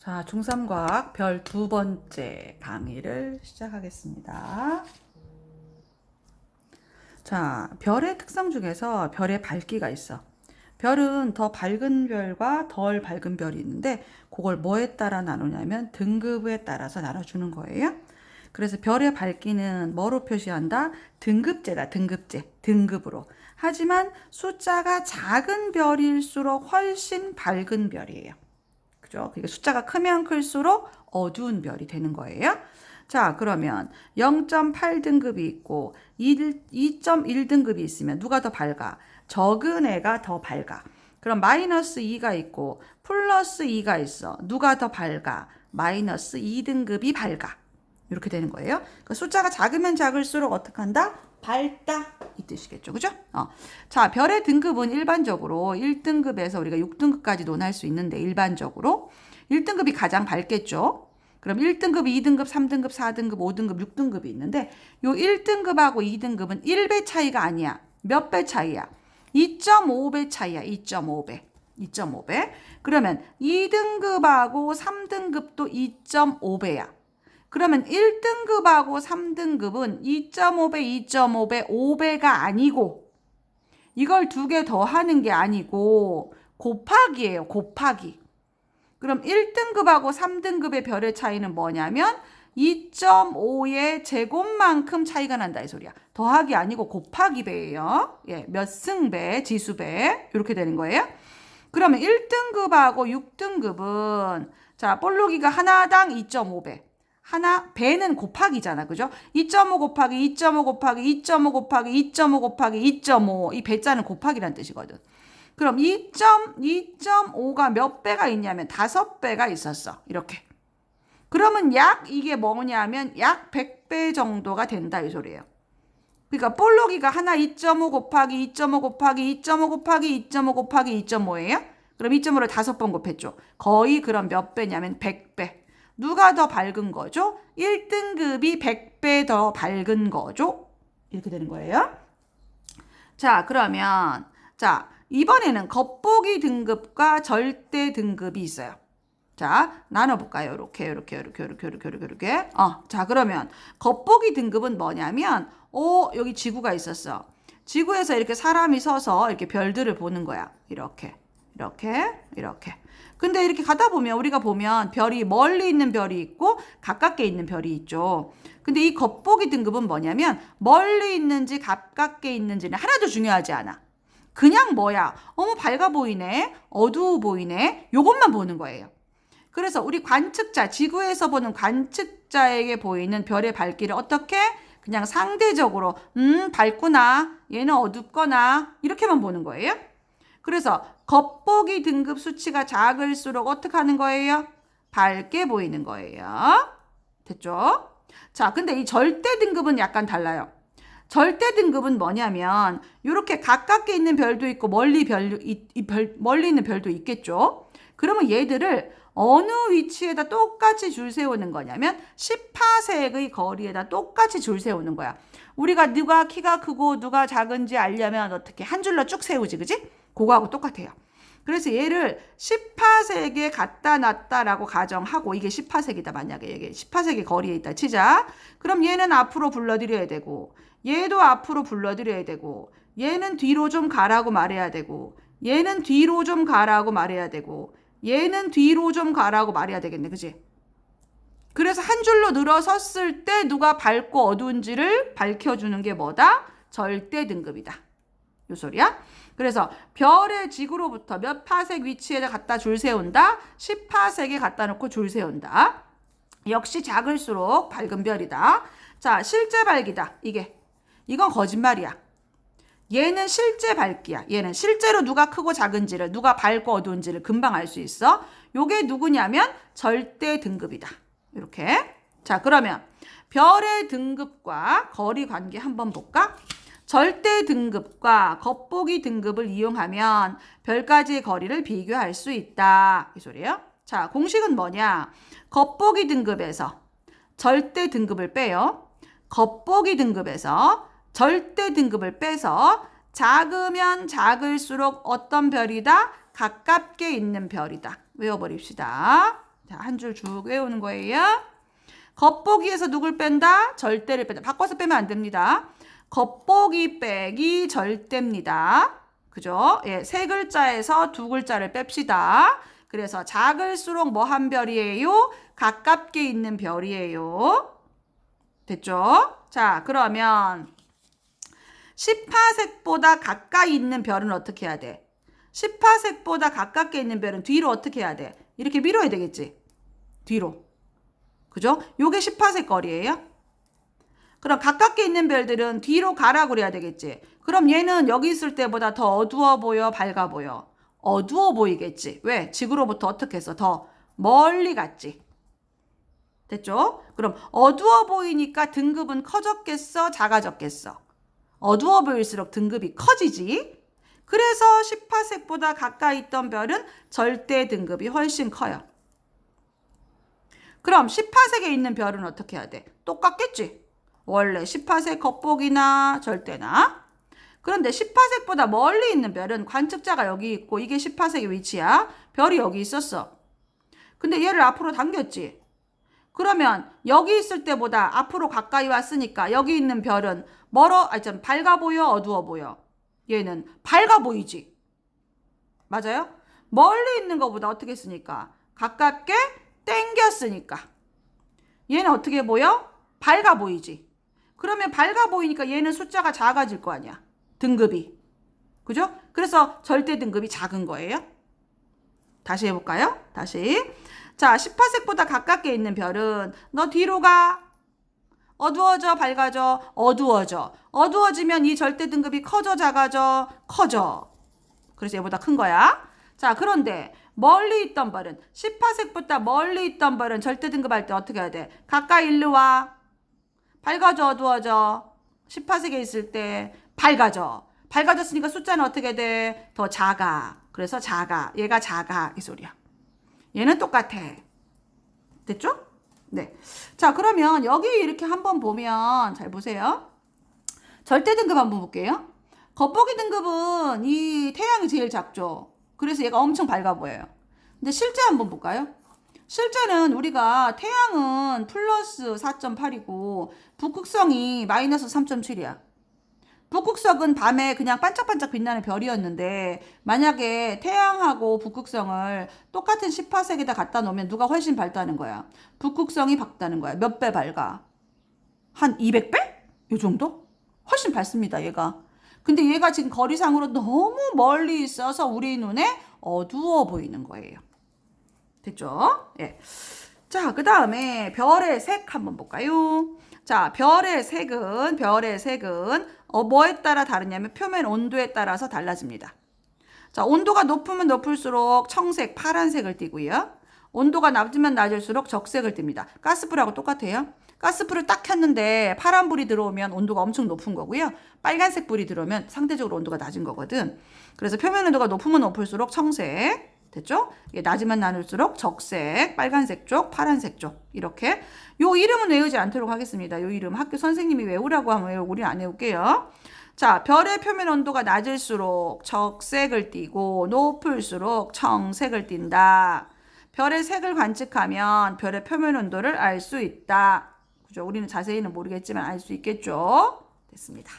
자, 중3과학 별 두 번째 강의를 시작하겠습니다. 자, 별의 특성 중에서 별의 밝기가 있어. 별은 더 밝은 별과 덜 밝은 별이 있는데 그걸 뭐에 따라 나누냐면 등급에 따라서 나눠주는 거예요. 그래서 별의 밝기는 뭐로 표시한다? 등급제다, 등급제. 등급으로. 하지만 숫자가 작은 별일수록 훨씬 밝은 별이에요. 그죠? 그게 숫자가 크면 클수록 어두운 별이 되는 거예요. 자, 그러면 0.8등급이 있고 2.1등급이 있으면 누가 더 밝아? 적은 애가 더 밝아. 그럼 마이너스 2가 있고 플러스 2가 있어. 누가 더 밝아? 마이너스 2등급이 밝아. 이렇게 되는 거예요. 그러니까 숫자가 작으면 작을수록 어떻게 한다? 밝다 이 뜻이겠죠. 그죠? 자, 별의 등급은 일반적으로 1등급에서 우리가 6등급까지 논할 수 있는데 일반적으로 1등급이 가장 밝겠죠. 그럼 1등급, 2등급, 3등급, 4등급, 5등급, 6등급이 있는데 요 1등급하고 2등급은 1배 차이가 아니야. 몇 배 차이야? 2.5배 차이야. 2.5배. 2.5배. 그러면 2등급하고 3등급도 2.5배야. 그러면 1등급하고 3등급은 2.5배, 2.5배, 5배가 아니고 이걸 두 개 더 하는 게 아니고 곱하기예요. 곱하기. 그럼 1등급하고 3등급의 별의 차이는 뭐냐면 2.5의 제곱만큼 차이가 난다 이 소리야. 더하기 아니고 곱하기 배예요. 예, 몇 승배, 지수배 이렇게 되는 거예요. 그러면 1등급하고 6등급은 자, 볼록이가 하나당 2.5배. 하나, 배는 곱하기잖아. 그죠? 2.5 곱하기 2.5 곱하기 2.5 곱하기 2.5 곱하기 2.5. 이 배자는 곱하기란 뜻이거든. 그럼 2.5가 몇 배가 있냐면 5배가 있었어. 이렇게. 그러면 약 이게 뭐냐면 약 100배 정도가 된다 이 소리예요. 그러니까 볼록이가 하나 2.5 곱하기 2.5 곱하기 2.5 곱하기 2.5 곱하기 2.5예요? 그럼 2.5를 5번 곱했죠. 거의 그럼 몇 배냐면 100배. 누가 더 밝은 거죠? 1등급이 100배 더 밝은 거죠? 이렇게 되는 거예요. 자, 그러면 자, 이번에는 겉보기 등급과 절대 등급이 있어요. 자, 나눠볼까요? 이렇게. 자, 그러면 겉보기 등급은 뭐냐면, 여기 지구가 있었어. 지구에서 이렇게 사람이 서서 이렇게 별들을 보는 거야. 이렇게. 근데 이렇게 가다 보면 우리가 보면 별이 멀리 있는 별이 있고 가깝게 있는 별이 있죠. 근데 이 겉보기 등급은 뭐냐면 멀리 있는지 가깝게 있는지는 하나도 중요하지 않아. 그냥 뭐야? 밝아 보이네. 어두워 보이네. 요것만 보는 거예요. 그래서 우리 관측자, 지구에서 보는 관측자에게 보이는 별의 밝기를 어떻게? 그냥 상대적으로 밝구나. 얘는 어둡거나 이렇게만 보는 거예요. 그래서 겉보기 등급 수치가 작을수록 어떻게 하는 거예요? 밝게 보이는 거예요. 됐죠? 자, 근데 이 절대 등급은 약간 달라요. 절대 등급은 뭐냐면 이렇게 가깝게 있는 별도 있고 멀리 있는 별도 있겠죠. 그러면 얘들을 어느 위치에다 똑같이 줄 세우는 거냐면 10파색의 거리에다 똑같이 줄 세우는 거야. 우리가 누가 키가 크고 누가 작은지 알려면 어떻게 한 줄로 쭉 세우지, 그지? 그거하고 똑같아요. 그래서 얘를 10파색에 갖다 놨다라고 가정하고 이게 10파색이다. 만약에 이게 10파색의 거리에 있다 치자. 그럼 얘는 앞으로 불러들여야 되고 얘도 앞으로 불러들여야 되고 얘는 뒤로 좀 가라고 말해야 되고 얘는 뒤로 좀 가라고 말해야 되고 얘는 뒤로 좀 가라고 말해야 되겠네. 그지? 그래서 한 줄로 늘어섰을 때 누가 밝고 어두운지를 밝혀주는 게 뭐다? 절대 등급이다. 요 소리야? 그래서 별의 지구로부터 몇 파색 위치에다 갖다 줄 세운다? 10파색에 갖다 놓고 줄 세운다. 역시 작을수록 밝은 별이다. 자, 실제 밝기다. 이건 거짓말이야. 얘는 실제 밝기야. 얘는 실제로 누가 크고 작은지를, 누가 밝고 어두운지를 금방 알 수 있어. 요게 누구냐면 절대 등급이다. 이렇게. 자, 그러면 별의 등급과 거리 관계 한번 볼까? 절대 등급과 겉보기 등급을 이용하면 별까지의 거리를 비교할 수 있다. 이 소리예요. 자, 공식은 뭐냐? 겉보기 등급에서 절대 등급을 빼요. 겉보기 등급에서 절대 등급을 빼서 작으면 작을수록 어떤 별이다? 가깝게 있는 별이다. 외워버립시다. 자, 한 줄 쭉 외우는 거예요. 겉보기에서 누굴 뺀다? 절대를 뺀다. 바꿔서 빼면 안 됩니다. 겉보기 빼기 절대입니다. 그죠? 예, 세 글자에서 두 글자를 뺍시다. 그래서 작을수록 뭐 한 별이에요? 가깝게 있는 별이에요. 됐죠? 자, 그러면 10파색보다 가까이 있는 별은 어떻게 해야 돼? 10파색보다 가깝게 있는 별은 뒤로 어떻게 해야 돼? 이렇게 밀어야 되겠지? 뒤로. 그죠? 요게 10파색 거리예요. 그럼 가깝게 있는 별들은 뒤로 가라 그래야 되겠지? 그럼 얘는 여기 있을 때보다 더 어두워 보여, 밝아 보여? 어두워 보이겠지? 왜? 지구로부터 어떻게 했어? 더 멀리 갔지? 됐죠? 그럼 어두워 보이니까 등급은 커졌겠어? 작아졌겠어? 어두워 보일수록 등급이 커지지? 그래서 10파색보다 가까이 있던 별은 절대 등급이 훨씬 커요. 그럼 10파색에 있는 별은 어떻게 해야 돼? 똑같겠지? 원래 10파색 겉보기나 절대나. 그런데 10파색보다 멀리 있는 별은 관측자가 여기 있고 이게 10파색의 위치야. 별이 여기 있었어. 근데 얘를 앞으로 당겼지. 그러면 여기 있을 때보다 앞으로 가까이 왔으니까 여기 있는 별은 좀 밝아 보여, 어두워 보여? 얘는 밝아 보이지. 맞아요? 멀리 있는 것보다 어떻게 쓰니까? 가깝게 당겼으니까. 얘는 어떻게 보여? 밝아 보이지. 그러면 밝아 보이니까 얘는 숫자가 작아질 거 아니야. 등급이. 그죠? 그래서 절대 등급이 작은 거예요. 다시 해볼까요? 다시. 자, 10파색보다 가깝게 있는 별은 너 뒤로 가. 어두워져, 밝아져, 어두워져. 어두워지면 이 절대 등급이 커져, 작아져, 커져. 그래서 얘보다 큰 거야. 자, 그런데 멀리 있던 별은 10파색보다 멀리 있던 별은 절대 등급할 때 어떻게 해야 돼? 가까이 일로 와. 밝아져, 어두워져. 10파색에 있을 때 밝아져. 밝아졌으니까 숫자는 어떻게 돼? 더 작아. 그래서 작아. 얘가 작아. 이 소리야. 얘는 똑같아. 됐죠? 네. 자, 그러면 여기 이렇게 한번 보면 잘 보세요. 절대 등급 한번 볼게요. 겉보기 등급은 이 태양이 제일 작죠. 그래서 얘가 엄청 밝아 보여요. 근데 실제 한번 볼까요? 실제는 우리가 태양은 플러스 4.8이고 북극성이 마이너스 3.7이야. 북극성은 밤에 그냥 반짝반짝 빛나는 별이었는데 만약에 태양하고 북극성을 똑같은 10파색에다 갖다 놓으면 누가 훨씬 밝다는 거야? 북극성이 밝다는 거야. 몇 배 밝아? 한 200배? 이 정도? 훨씬 밝습니다, 얘가. 근데 얘가 지금 거리상으로 너무 멀리 있어서 우리 눈에 어두워 보이는 거예요. 됐죠? 예. 자, 그 다음에 별의 색 한번 볼까요? 자, 별의 색은 뭐에 따라 다르냐면 표면 온도에 따라서 달라집니다. 자, 온도가 높으면 높을수록 청색, 파란색을 띠고요. 온도가 낮으면 낮을수록 적색을 띱니다. 가스불하고 똑같아요. 가스불을 딱 켰는데 파란불이 들어오면 온도가 엄청 높은 거고요. 빨간색 불이 들어오면 상대적으로 온도가 낮은 거거든. 그래서 표면 온도가 높으면 높을수록 청색, 됐죠? 이게 낮으면 낮을수록 적색, 빨간색 쪽, 파란색 쪽 이렇게. 요 이름은 외우지 않도록 하겠습니다. 요 이름 학교 선생님이 외우라고 하면 외우고 우리는 안 외울게요. 자, 별의 표면 온도가 낮을수록 적색을 띠고 높을수록 청색을 띈다. 별의 색을 관측하면 별의 표면 온도를 알 수 있다. 그죠? 우리는 자세히는 모르겠지만 알 수 있겠죠? 됐습니다.